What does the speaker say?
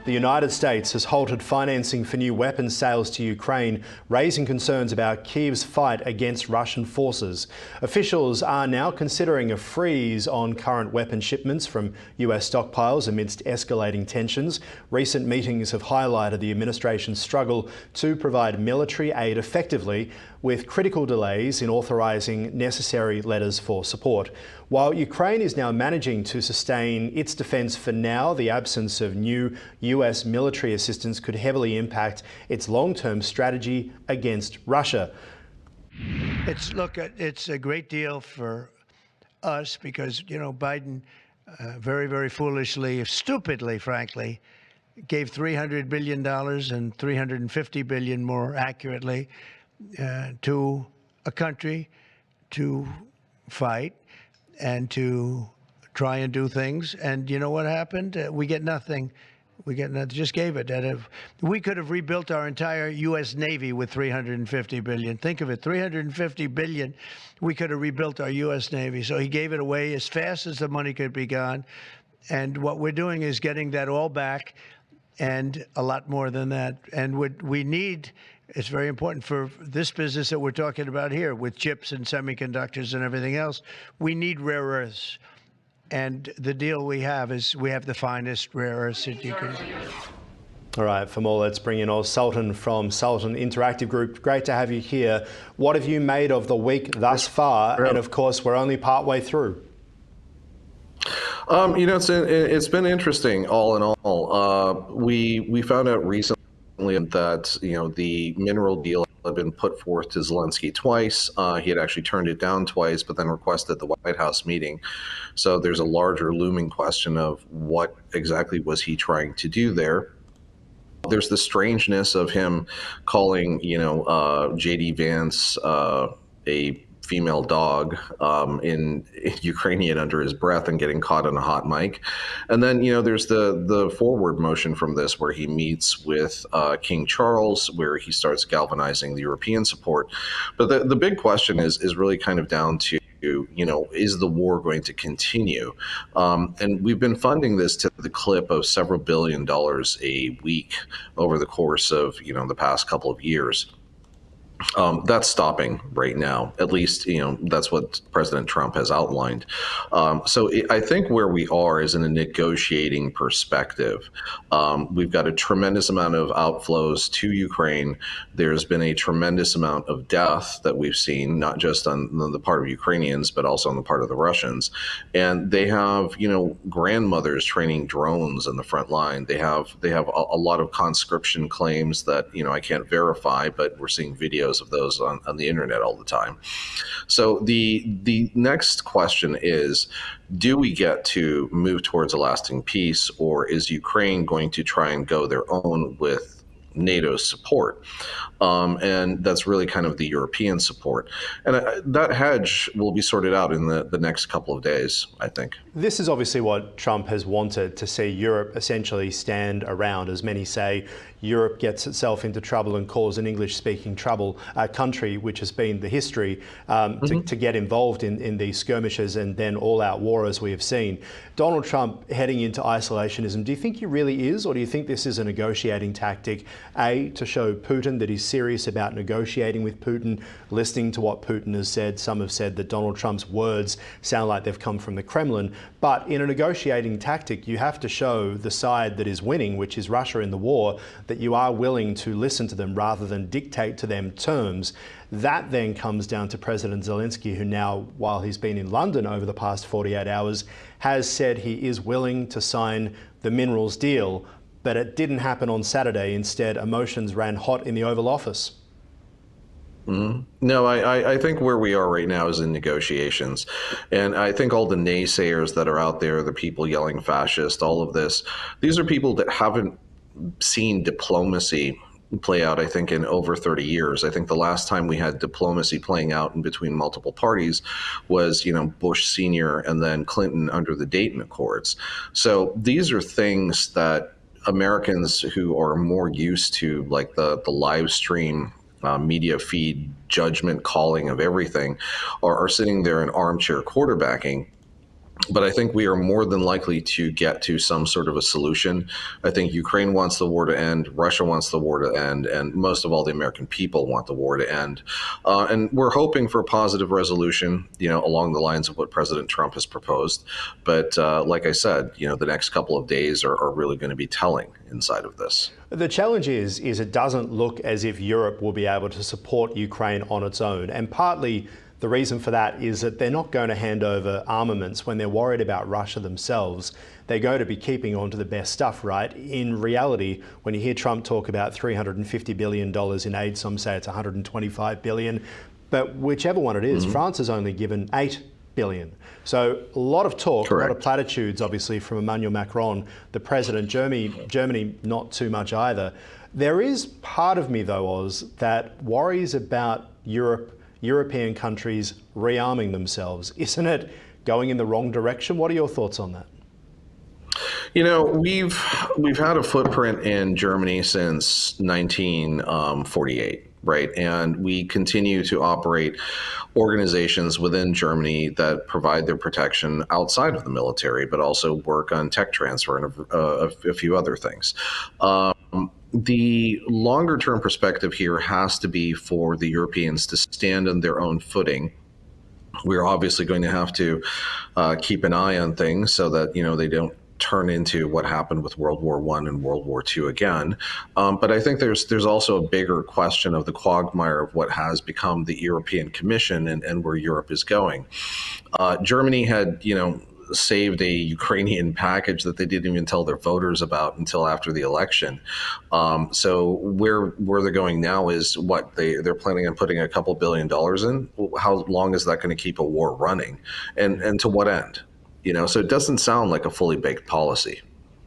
The United States has halted financing for new weapons sales to Ukraine, raising concerns about Kyiv's fight against Russian forces. Officials are now considering a freeze on current weapon shipments from US stockpiles amidst escalating tensions. Recent meetings have highlighted the administration's struggle to provide military aid effectively, with critical delays in authorising necessary letters for support. While Ukraine is now managing to sustain its defence for now, the absence of new US military assistance could heavily impact its long-term strategy against Russia. It's a great deal for us because, Biden very, very foolishly, stupidly, frankly, gave $300 billion and $350 billion more accurately to a country to fight and to try and do things. And you know what happened? We get nothing. We get nothing. Just gave it. We could have rebuilt our entire U.S. Navy with $350 billion. Think of it, $350 billion. We could have rebuilt our U.S. Navy. So he gave it away as fast as the money could be gone. And what we're doing is getting that all back and a lot more than that. And what we need, it's very important for this business that we're talking about here with chips and semiconductors and everything else. We need rare earths. And the deal we have is we have the finest rare earths that you can. All right, for more, let's bring in Oz Sultan from Sultan Interactive Group. Great to have you here. What have you made of the week thus far? And of course, we're only partway through. It's been interesting all in all. We found out recently that, the mineral deal had been put forth to Zelensky twice. He had actually turned it down twice, but then requested the White House meeting. So there's a larger looming question of what exactly was he trying to do there. There's the strangeness of him calling, J.D. Vance a female dog in Ukrainian under his breath and getting caught on a hot mic. And then, there's the forward motion from this where he meets with King Charles, where he starts galvanizing the European support. But the big question is really kind of down to, is the war going to continue? And we've been funding this to the clip of several $billion a week over the course of, the past couple of years. That's stopping right now. At least, that's what President Trump has outlined. I think where we are is in a negotiating perspective. We've got a tremendous amount of outflows to Ukraine. There's been a tremendous amount of death that we've seen, not just on the part of Ukrainians, but also on the part of the Russians. And they have, grandmothers training drones in the front line. They have a lot of conscription claims that, I can't verify, but we're seeing videos of those on the internet all the time. So the next question is, do we get to move towards a lasting peace, or is Ukraine going to try and go their own with NATO's support? And that's really kind of the European support. And that hedge will be sorted out in the next couple of days, I think. This is obviously what Trump has wanted, to see Europe essentially stand around. As many say, Europe gets itself into trouble and calls an English-speaking country, which has been the history, to get involved in these skirmishes and then all-out war, as we have seen. Donald Trump heading into isolationism, do you think he really is, or do you think this is a negotiating tactic, A, to show Putin that he's serious about negotiating with Putin, listening to what Putin has said? Some have said that Donald Trump's words sound like they've come from the Kremlin. But in a negotiating tactic, you have to show the side that is winning, which is Russia in the war, that you are willing to listen to them rather than dictate to them terms. That then comes down to President Zelensky, who now, while he's been in London over the past 48 hours, has said he is willing to sign the minerals deal. But it didn't happen on Saturday. Instead, emotions ran hot in the Oval Office. No, I think where we are right now is in negotiations. And I think all the naysayers that are out there, the people yelling fascist, all of this, these are people that haven't seen diplomacy play out, I think, in over 30 years. I think the last time we had diplomacy playing out in between multiple parties was, Bush Sr. and then Clinton under the Dayton Accords. So these are things that Americans who are more used to, like the live stream media feed judgment calling of everything, are sitting there in armchair quarterbacking. But I think we are more than likely to get to some sort of a solution. I think Ukraine wants the war to end, Russia wants the war to end, and most of all, the American people want the war to end. And we're hoping for a positive resolution, along the lines of what President Trump has proposed. But like I said, the next couple of days are really going to be telling inside of this. The challenge is it doesn't look as if Europe will be able to support Ukraine on its own. And partly the reason for that is that they're not going to hand over armaments when they're worried about Russia themselves. They're going to be keeping on to the best stuff, right? In reality, when you hear Trump talk about $350 billion in aid, some say it's $125 billion. But whichever one it is, France has only given $8 billion. So a lot of talk, Correct. A lot of platitudes, obviously, from Emmanuel Macron, the president. Germany, not too much either. There is part of me, though, Oz, that worries about European countries rearming themselves. Isn't it going in the wrong direction? What are your thoughts on that? We've had a footprint in Germany since 1948, right? And we continue to operate organizations within Germany that provide their protection outside of the military, but also work on tech transfer and a few other things. The longer term perspective here has to be for the Europeans to stand on their own footing. We're obviously going to have to keep an eye on things so that, they don't turn into what happened with World War I and World War II again. But I think there's also a bigger question of the quagmire of what has become the European Commission and where Europe is going. Germany had, saved a Ukrainian package that they didn't even tell their voters about until after the election. So where they're going now is what they're planning on putting a couple $2 billion in. How long is that going to keep a war running, and to what end? So it doesn't sound like a fully baked policy.